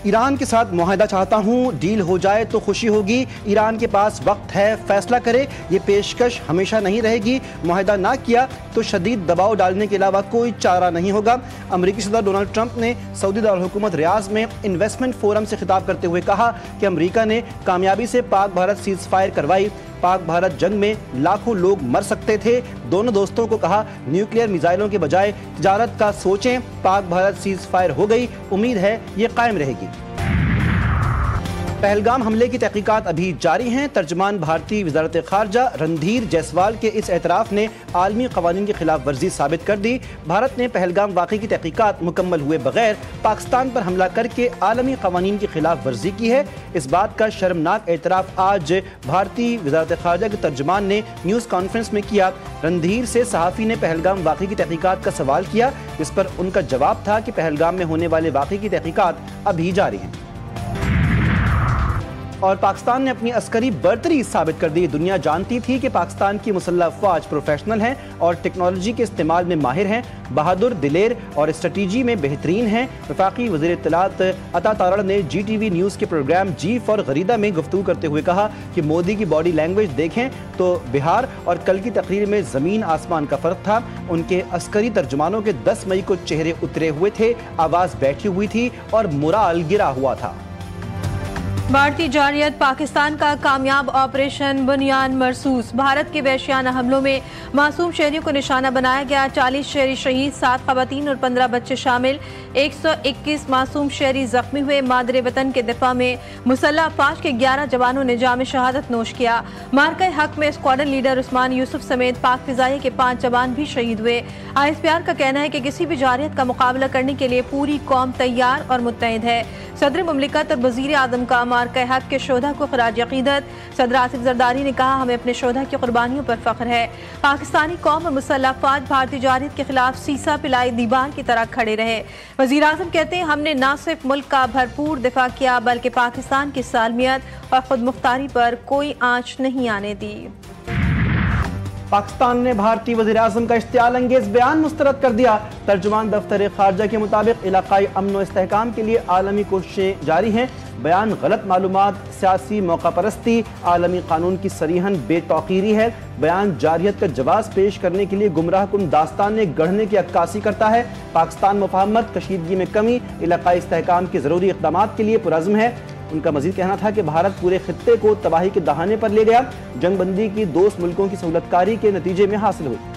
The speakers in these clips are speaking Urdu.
ایران کے ساتھ معاہدہ چاہتا ہوں، ڈیل ہو جائے تو خوشی ہوگی، ایران کے پاس وقت ہے، فیصلہ کرے، یہ پیشکش ہمیشہ نہیں رہے گی، معاہدہ نہ کیا تو شدید دباؤ ڈالنے کے علاوہ کوئی چارہ نہیں ہوگا۔ امریکی صدر ڈونلڈ ٹرمپ نے سعودی دارالحکومت ریاض میں انویسٹمنٹ فورم سے خطاب کرتے ہوئے کہا کہ امریکہ نے کامیابی سے پاک بھارت سیز فائر کروائی، پاک بھارت جنگ میں لاکھوں لوگ مر سکتے تھے۔ دونوں دوستوں کو کہا نیوکلیئر میزائلوں کے بجائے تجارت کا سوچیں، پاک بھارت سیز فائر ہو گئی، امید ہے یہ قائم رہے گی۔ پہلگام حملے کی تحقیقات ابھی جاری ہیں۔ ترجمان بھارتی وزارت خارجہ رندھیر جیسوال کے اس اعتراف نے عالمی قوانین کی خلاف ورزی ثابت کر دی۔ بھارت نے پہلگام واقعے کی تحقیقات مکمل ہوئے بغیر پاکستان پر حملہ کر کے عالمی قوانین کی خلاف ورزی کی ہے۔ اس بات کا شرمناک اعتراف آج بھارتی وزارت خارجہ کے ترجمان نے نیوز کانفرنس میں کیا۔ رندھیر سے صحافی نے پہلگام واقعے کی تحقیقات کا سوال کیا، جس پر ان کا جواب تھا کہ پہلگام میں ہونے والے واقعے کی تحقیقات ابھی جاری ہیں۔ اور پاکستان نے اپنی عسکری برتری ثابت کر دی۔ دنیا جانتی تھی کہ پاکستان کی مسلح افواج پروفیشنل ہیں اور ٹیکنالوجی کے استعمال میں ماہر ہیں، بہادر، دلیر اور اسٹریٹجی میں بہترین ہیں۔ وفاقی وزیر اطلاعات عطا تارڑ نے جی ٹی وی نیوز کے پروگرام جی فار غریدہ میں گفتگو کرتے ہوئے کہا کہ مودی کی باڈی لینگویج دیکھیں تو بہار اور کل کی تقریر میں زمین آسمان کا فرق تھا۔ ان کے عسکری ترجمانوں کے 10 مئی کو چہرے اترے ہوئے تھے، آواز بیٹھی ہوئی تھی اور مورال گرا ہوا تھا۔ بھارتی جارحیت پاکستان کا کامیاب آپریشن بنیان مرصوص۔ بھارت کے وحشیانہ حملوں میں معصوم شہریوں کو نشانہ بنایا گیا، 40 شہری شہید، 7 خواتین اور 15 بچے شامل، 121 معصوم شہری زخمی ہوئے۔ مادر وطن کے دفاع میں مسلح افواج کے 11 جوانوں نے جام شہادت نوش کیا۔ مارکہ حق میں اسکواڈن لیڈر عثمان یوسف سمیت پاک فضائیہ کے 5 جوان بھی شہید ہوئے۔ آئی ایس پی آر کا کہنا ہے کہ کسی بھی جارحیت کا مقابلہ کرنے کے لیے پوری قوم تیار اور متحد ہے۔ صدر مملکت اور وزیر اعظم کا مارکہ حق کے شہداء کو خراج عقیدت۔ صدر آصف زرداری نے کہا ہمیں اپنے شہداء کی قربانیوں پر فخر ہے۔ پاکستانی قوم اور مسلح افواج بھارتی جارحیت کے خلاف سیسا پلائی دیوار کی طرح کھڑے رہے۔ وزیر اعظم کہتے ہیں ہم نے نہ صرف ملک کا بھرپور دفاع کیا بلکہ پاکستان کی سالمیت اور خود مختاری پر کوئی آنچ نہیں آنے دی۔ پاکستان نے بھارتی وزیر اعظم کا اشتعال انگیز بیان مسترد کر دیا۔ ترجمان دفتر خارجہ کے مطابق علاقائی امن و استحکام کے لیے عالمی کوششیں جاری ہیں۔ بیان غلط معلومات، سیاسی موقع پرستی، عالمی قانون کی صریحاً بے توقیری ہے۔ بیان جارحیت کا جواز پیش کرنے کے لیے گمراہ کن داستانیں گڑھنے کی عکاسی کرتا ہے۔ پاکستان مفاہمت، کشیدگی میں کمی، علاقائی استحکام کے ضروری اقدامات کے لیے پرعزم ہے۔ ان کا مزید کہنا تھا کہ بھارت پورے خطے کو تباہی کے دہانے پر لے گیا، جنگ بندی کی دوست ملکوں کی سہولت کاری کے نتیجے میں حاصل ہوئی۔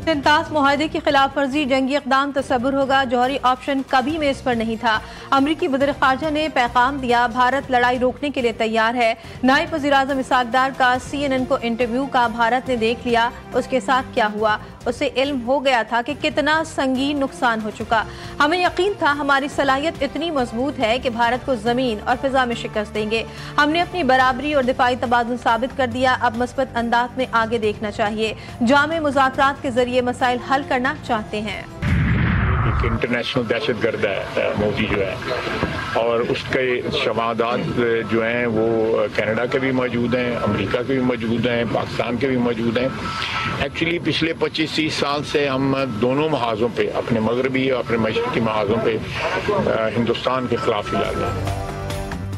سنتاس معاہدے کی خلاف ورزی جنگی اقدام تصور ہوگا، جوہری آپشن کبھی میں اس پر نہیں تھا۔ امریکی وزیر خارجہ نے پیغام دیا بھارت لڑائی روکنے کے لیے تیار ہے۔ نائب وزیر اعظم اسحاق ڈار کا CNN کو انٹرویو کا بھارت نے دیکھ لیا، اس کے ساتھ کیا ہوا، اسے علم ہو گیا تھا کہ کتنا سنگین نقصان ہو چکا۔ ہمیں یقین تھا ہماری صلاحیت اتنی مضبوط ہے کہ بھارت کو زمین اور فضا میں شکست دیں گے۔ ہم نے اپنی برابری اور دفاعی توازن ثابت کر دیا، اب مثبت انداز میں آگے دیکھنا چاہیے۔ جامع مذاکرات کے ذریعے مسائل حل کرنا چاہتے ہیں۔ ایک انٹرنیشنل دہشت گرد ہے مودی جو ہے، اور اس کے شواہدات جو ہیں وہ کینیڈا کے بھی موجود ہیں، امریکہ کے بھی موجود ہیں، پاکستان کے بھی موجود ہیں۔ ایکچولی پچھلے 25-30 سال سے ہم دونوں محاذوں پہ، اپنے مغربی اور اپنے مشرقی محاذوں پہ ہندوستان کے خلاف ہی لڑ رہے ہیں۔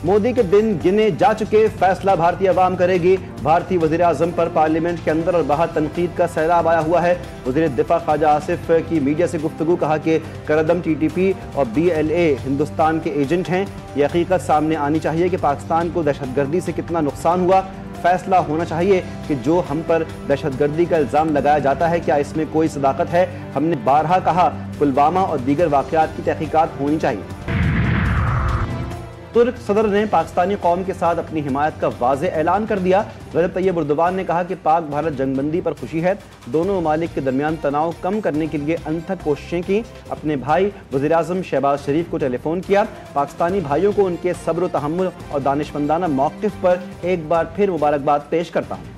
مودی کے دن گنے جا چکے، فیصلہ بھارتی عوام کرے گی۔ بھارتی وزیر اعظم پر پارلیمنٹ کے اندر اور باہر تنقید کا سیلاب آیا ہوا ہے۔ وزیر دفاع خواجہ آصف کی میڈیا سے گفتگو، کہا کہ کردم TTP اور BLA ہندوستان کے ایجنٹ ہیں۔ یہ حقیقت سامنے آنی چاہیے کہ پاکستان کو دہشت گردی سے کتنا نقصان ہوا۔ فیصلہ ہونا چاہیے کہ جو ہم پر دہشت گردی کا الزام لگایا جاتا ہے کیا اس میں کوئی صداقت ہے۔ ہم نے بارہا کہا پلوامہ اور دیگر واقعات کی تحقیقات ہونی چاہیے۔ ترک صدر نے پاکستانی قوم کے ساتھ اپنی حمایت کا واضح اعلان کر دیا۔ رجب طیب اردوان نے کہا کہ پاک بھارت جنگ بندی پر خوشی ہے، دونوں ممالک کے درمیان تناؤ کم کرنے کے لیے انتھک کوششیں کی۔ اپنے بھائی وزیر اعظم شہباز شریف کو ٹیلی فون کیا۔ پاکستانی بھائیوں کو ان کے صبر و تحمل اور دانشمندانہ موقف پر ایک بار پھر مبارکباد پیش کرتا ہوں۔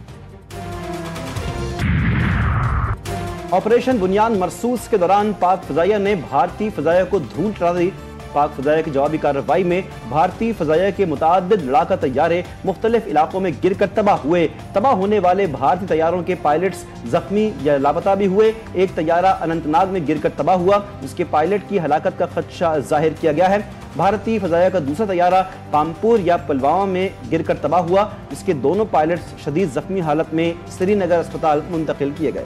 آپریشن بنیان مرصوص کے دوران پاک فضائیہ نے بھارتی فضائیہ کو دھول چڑھا دی۔ پاک فضائیہ کی جوابی کارروائی میں بھارتی فضائیہ کے متعدد لڑاکا طیارے مختلف علاقوں میں گر کر تباہ ہوئے۔ تباہ ہونے والے بھارتی طیاروں کے پائلٹس زخمی یا لاپتہ بھی ہوئے۔ ایک طیارہ اننت ناگ میں گر کر تباہ ہوا، جس کے پائلٹ کی ہلاکت کا خدشہ ظاہر کیا گیا ہے۔ بھارتی فضائیہ کا دوسرا طیارہ پامپور یا پلوامہ میں گر کر تباہ ہوا، جس کے دونوں پائلٹس شدید زخمی حالت میں سری نگر اسپتال منتقل کیے گئے۔